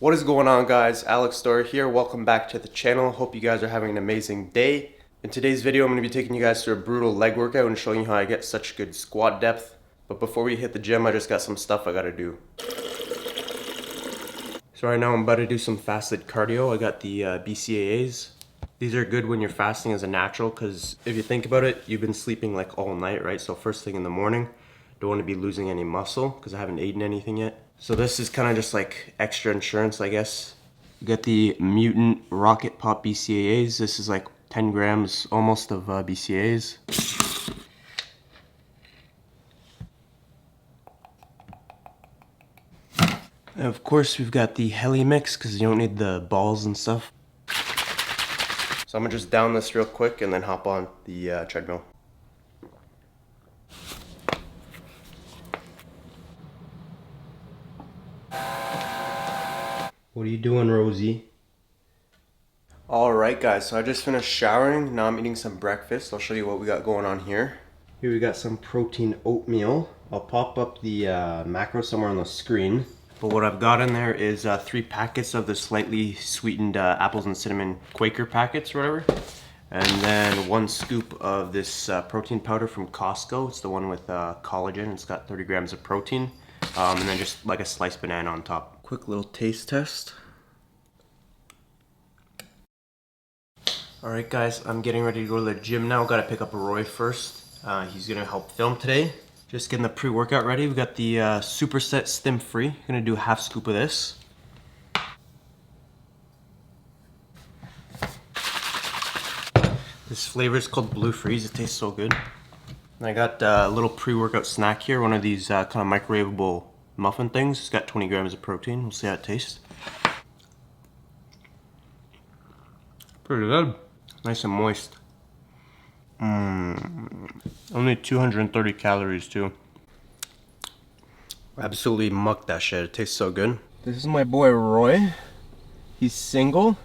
What is going on, guys? Alex Storer here. Welcome back to the channel. Hope you guys are having an amazing day. In today's video, I'm going to be taking you guys through a brutal leg workout and showing you how I get such good squat depth. But before we hit the gym, I just got some stuff I got to do. So right now I'm about to do some fasted cardio. I got the BCAAs. These are good when you're fasting as a natural, because if you think about it, you've been sleeping like all night, right? So first thing in the morning, don't want to be losing any muscle because I haven't eaten anything yet. So this is kind of just like extra insurance, I guess. You got the Mutant Rocket Pop BCAAs. This is like 10 grams almost of BCAAs. And of course, we've got the Heli Mix because you don't need the balls and stuff. So I'm gonna just down this real quick and then hop on the treadmill. What are you doing, Rosie? Alright guys, so I just finished showering. Now I'm eating some breakfast. I'll show you what we got going on here. Here we got some protein oatmeal. I'll pop up the macro somewhere on the screen. But what I've got in there is 3 packets of the slightly sweetened apples and cinnamon Quaker packets or whatever. And then 1 scoop of this protein powder from Costco. It's the one with collagen. It's got 30 grams of protein. And then just like a sliced banana on top. Quick little taste test. Alright guys, I'm getting ready to go to the gym now. Gotta pick up Roy first. He's gonna help film today. Just getting the pre-workout ready. We've got the Superset Stim Free. Gonna do a half scoop of this. This flavor is called Blue Freeze. It tastes so good. And I got a little pre-workout snack here. One of these kind of microwavable muffin things. It's got 20 grams of protein. We'll see how it tastes. Pretty good. Nice and moist. Only 230 calories too. Absolutely mucked that shit. It tastes so good. This is my boy Roy. He's single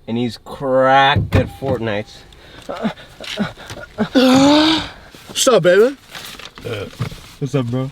and he's cracked at Fortnite. What's up, baby? What's up, bro?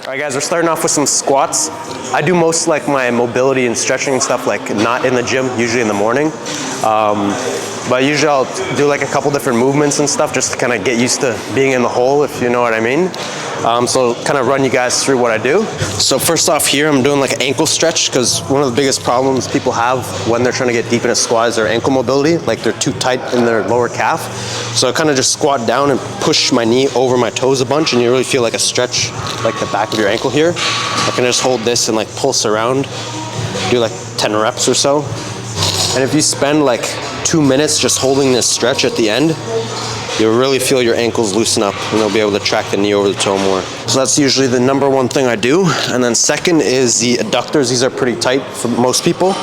Alright guys, we're starting off with some squats. I do most like my mobility and stretching and stuff like not in the gym, usually in the morning. But usually I'll do like a couple different movements and stuff just to kind of get used to being in the hole, if you know what I mean. So kind of run you guys through what I do. So first off here, I'm doing like an ankle stretch because one of the biggest problems people have when they're trying to get deep in a squat is their ankle mobility, like they're too tight in their lower calf. So I kind of just squat down and push my knee over my toes a bunch, and you really feel like a stretch, like the back of your ankle here. I can just hold this and like pulse around, do like 10 reps or so. And if you spend like 2 minutes just holding this stretch at the end, you'll really feel your ankles loosen up and they'll be able to track the knee over the toe more. So that's usually the #1 thing I do. And then second is the adductors. These are pretty tight for most people.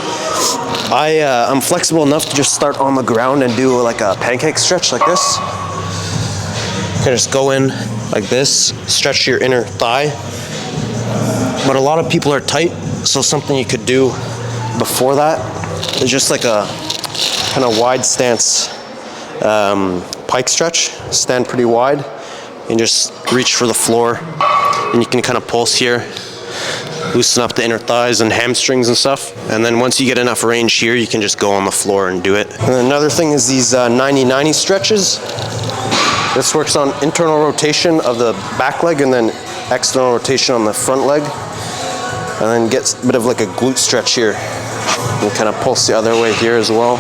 I'm flexible enough to just start on the ground and do like a pancake stretch like this. You can just go in like this, stretch your inner thigh. But a lot of people are tight, so something you could do before that is just like a kind of wide stance pike stretch. Stand pretty wide and just reach for the floor, and you can kind of pulse here, loosen up the inner thighs and hamstrings and stuff. And then once you get enough range here, you can just go on the floor and do it. And then another thing is these 90-90 stretches. This works on internal rotation of the back leg and then external rotation on the front leg, and then gets a bit of like a glute stretch here. You kind of pulse the other way here as well.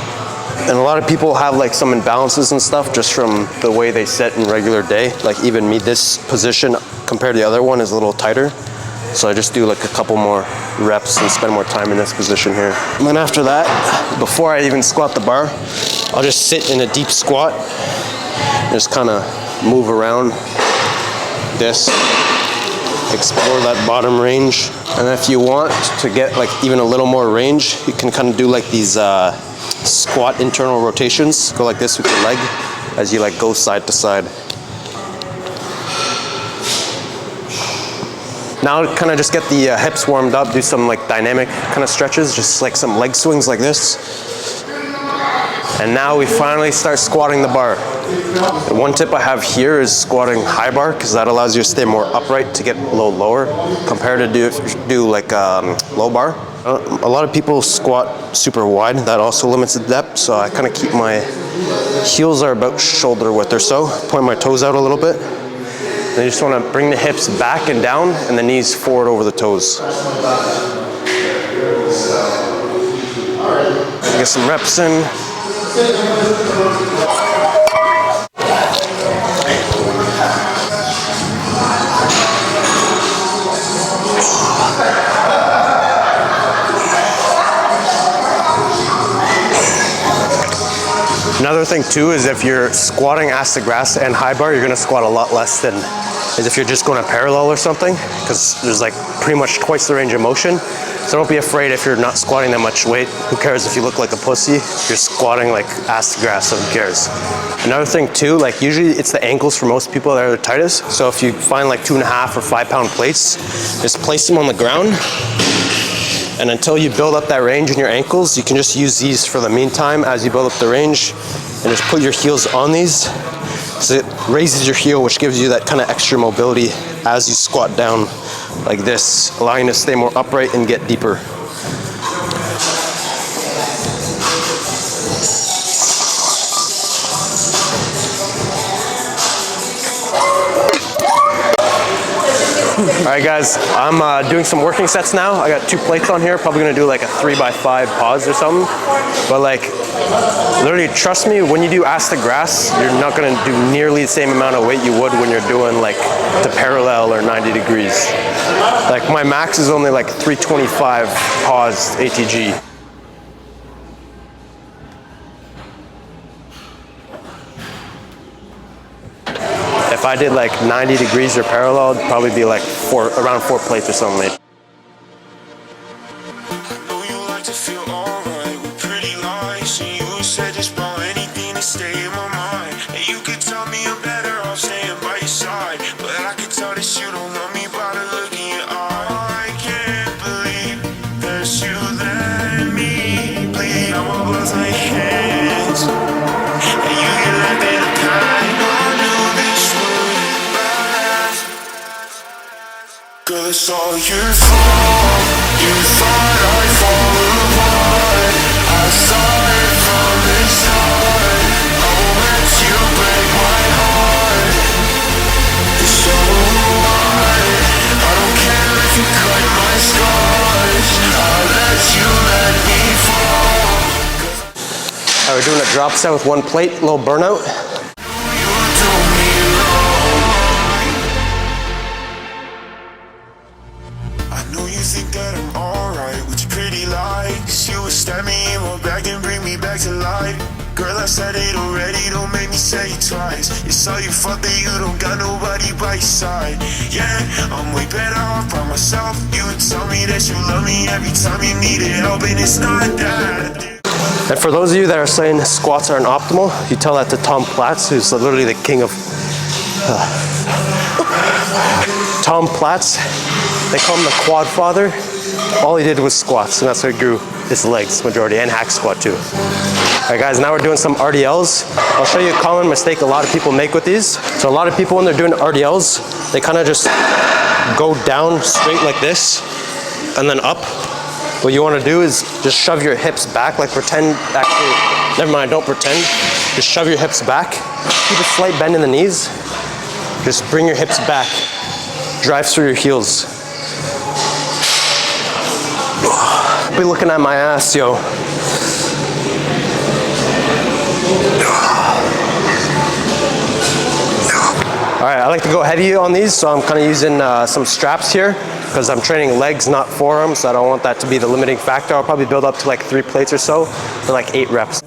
And a lot of people have like some imbalances and stuff just from the way they sit in regular day. Like even me, this position compared to the other one is a little tighter. So I just do like a couple more reps and spend more time in this position here. And then after that, before I even squat the bar, I'll just sit in a deep squat. Just kind of move around this. explore that bottom range. And if you want to get like even a little more range, you can kind of do like these squat internal rotations. Go like this with your leg as you like go side to side. Now kind of just get the hips warmed up, do some like dynamic kind of stretches, just like some leg swings like this. And now we finally start squatting the bar. And one tip I have here is squatting high bar, because that allows you to stay more upright to get a little lower compared to do like low bar. A lot of people squat super wide. That also limits the depth, so I kind of keep my heels are about shoulder width or so. Point my toes out a little bit. Then you just want to bring the hips back and down and the knees forward over the toes. Get some reps in. Another thing too is if you're squatting ass to grass and high bar, you're gonna squat a lot less than as if you're just going to parallel or something, because there's like pretty much twice the range of motion. So don't be afraid if you're not squatting that much weight. Who cares if you look like a pussy? You're squatting like ass to grass, so who cares? Another thing too, like usually it's the ankles for most people that are the tightest. So if you find like 2.5 or 5 pound plates, just place them on the ground. And until you build up that range in your ankles, you can just use these for the meantime as you build up the range, and just put your heels on these. So it raises your heel, which gives you that kind of extra mobility as you squat down like this, allowing you to stay more upright and get deeper. Alright guys, I'm doing some working sets now. I got 2 plates on here, probably gonna do like a 3x5 pause or something. But like, literally trust me, when you do ass to grass, you're not gonna do nearly the same amount of weight you would when you're doing like to parallel or 90 degrees. Like my max is only like 325 paused ATG. If I did like 90 degrees or parallel, it'd probably be like around 4 plates or something. It's all your fault. You thought I'd fall apart. I saw it from the start. I won't let you break my heart. So what? I don't care if you cut my scars. I'll let you let me fall. Alright, we're doing a drop set with 1 plate, little burnout. Girl, I said it already, don't make me say it twice. It's all your fault that you don't got nobody by your side. Yeah, I'm way better off by myself. You would tell me that you love me every time you needed help, and it's not that. And for those of you that are saying squats aren't optimal, you tell that to Tom Platz, who's literally the king of... Tom Platz, they call him the quad father. All he did was squats, and that's how he grew his legs majority, and hack squat too. Alright guys, now we're doing some RDLs. I'll show you a common mistake a lot of people make with these. So a lot of people when they're doing RDLs, they kind of just go down straight like this and then up. What you want to do is just shove your hips back, like pretend, actually, never mind, don't pretend. Just shove your hips back. Keep a slight bend in the knees. Just bring your hips back. Drive through your heels. Be looking at my ass, yo. Alright, I like to go heavy on these, so I'm kind of using some straps here because I'm training legs, not forearms, so I don't want that to be the limiting factor. I'll probably build up to like 3 plates or so for like 8 reps.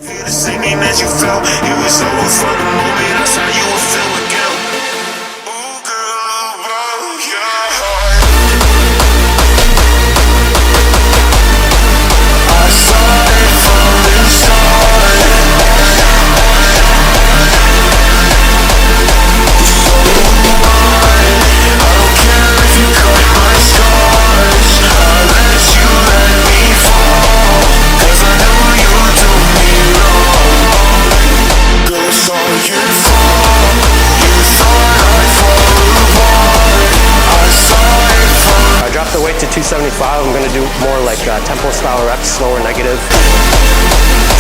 style reps, slower, negative.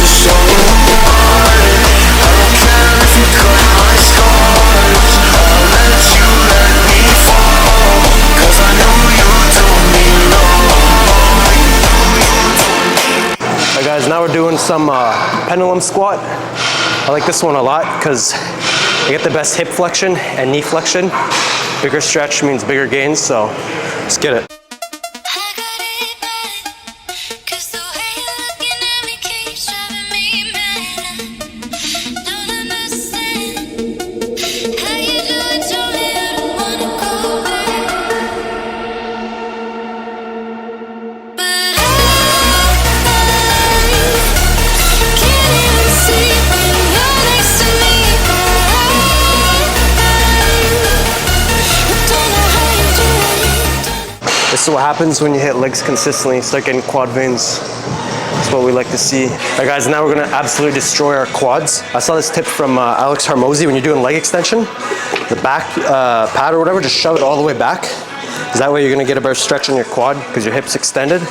So what? I don't care if you cut my scars. I'll let you let me fall, 'cause I know you don't mean no. Alright guys, now we're doing some pendulum squat. I like this one a lot because I get the best hip flexion and knee flexion. Bigger stretch means bigger gains, so let's get it. This is what happens when you hit legs consistently. You start getting quad veins. That's what we like to see. All right guys, now we're gonna absolutely destroy our quads. I saw this tip from Alex Hormozi. When you're doing leg extension, the back pad or whatever, just shove it all the way back. Because that way you're gonna get a better stretch on your quad because your hip's extended.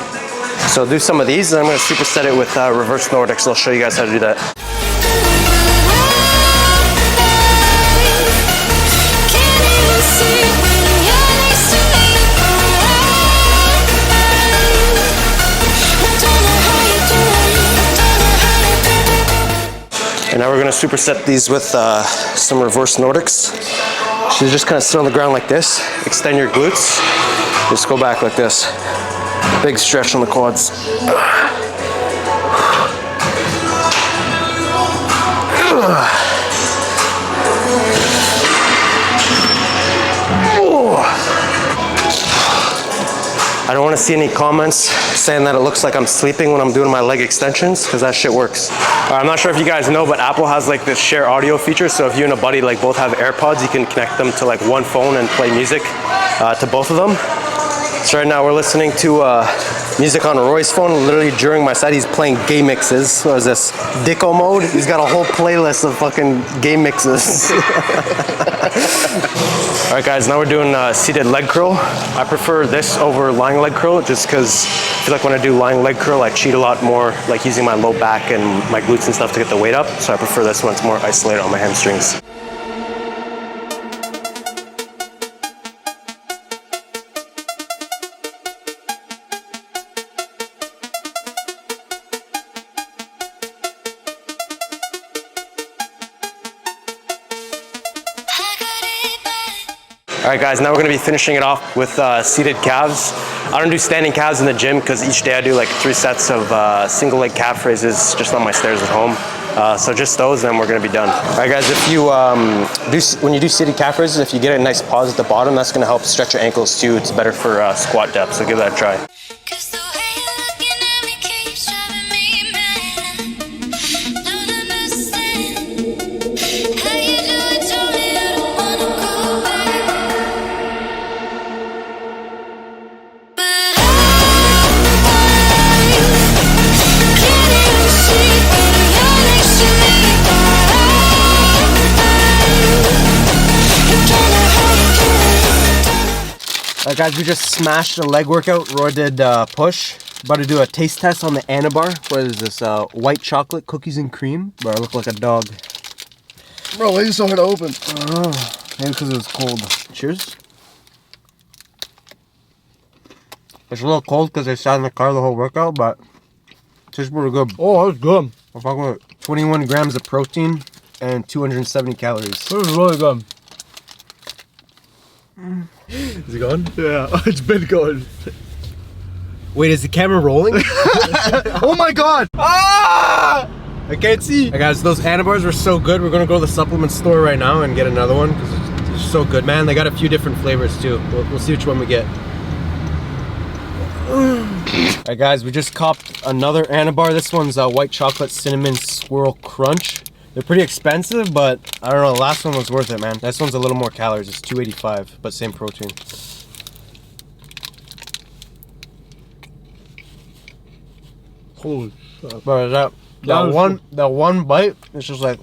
So do some of these, and I'm gonna superset it with reverse Nordics. I'll show you guys how to do that. And now we're gonna superset these with some reverse Nordics. So you just kind of sit on the ground like this, extend your glutes, just go back like this. Big stretch on the quads. I don't want to see any comments saying that it looks like I'm sleeping when I'm doing my leg extensions, because that shit works. I'm not sure if you guys know, but Apple has like this share audio feature. So if you and a buddy like both have AirPods, you can connect them to like one phone and play music to both of them. So right now we're listening to music on Roy's phone. Literally during my set, he's playing game mixes. What is this? Dicko mode? He's got a whole playlist of fucking game mixes. All right guys, now we're doing seated leg curl. I prefer this over lying leg curl just because I feel like when I do lying leg curl, I cheat a lot more, like using my low back and my glutes and stuff to get the weight up. So I prefer this one, it's more isolated on my hamstrings. All right guys, now we're gonna be finishing it off with seated calves. I don't do standing calves in the gym because each day I do like 3 sets of single leg calf raises just on my stairs at home. So just those, then we're gonna be done. All right guys, if you when you do seated calf raises, if you get a nice pause at the bottom, that's gonna help stretch your ankles too. It's better for squat depth, so give that a try. Alright guys, we just smashed a leg workout. Roy did push. About to do a taste test on the Anabar. What is this? White chocolate cookies and cream? Bro, I look like a dog. Bro, why is it so hard to open? Maybe because it was cold. Cheers. It's a little cold because I sat in the car the whole workout, but it tastes pretty good. Oh, that's good. I'm fucking with it. 21 grams of protein and 270 calories. This is really good. Is it going? Yeah, it's been going. Wait, is the camera rolling? Oh my god! Ah! I can't see. Hey guys, those Anabars were so good. We're gonna go to the supplement store right now and get another one because it's so good, man. They got a few different flavors too. We'll see which one we get. Alright guys, we just copped another Anabar. This one's white chocolate cinnamon swirl crunch. They're pretty expensive, but I don't know, the last one was worth it, man. This one's a little more calories. It's 285, but same protein. Holy shit. Bro, that one bite, it's just like,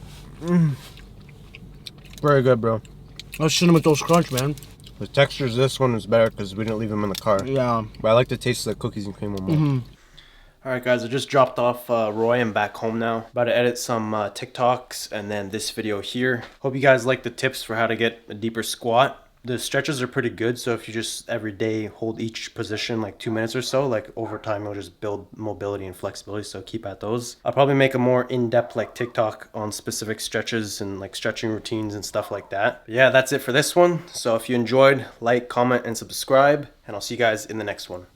very good, bro. That's Cinnamon Toast Crunch, man. The textures of this one is better because we didn't leave them in the car. Yeah. But I like the taste of the cookies and cream one more. Alright guys, I just dropped off Roy. I'm back home now. About to edit some TikToks and then this video here. Hope you guys like the tips for how to get a deeper squat. The stretches are pretty good, so if you just every day hold each position like 2 minutes or so, like over time you'll just build mobility and flexibility, so keep at those. I'll probably make a more in-depth like TikTok on specific stretches and like stretching routines and stuff like that. But yeah, that's it for this one. So if you enjoyed, like, comment, and subscribe, and I'll see you guys in the next one.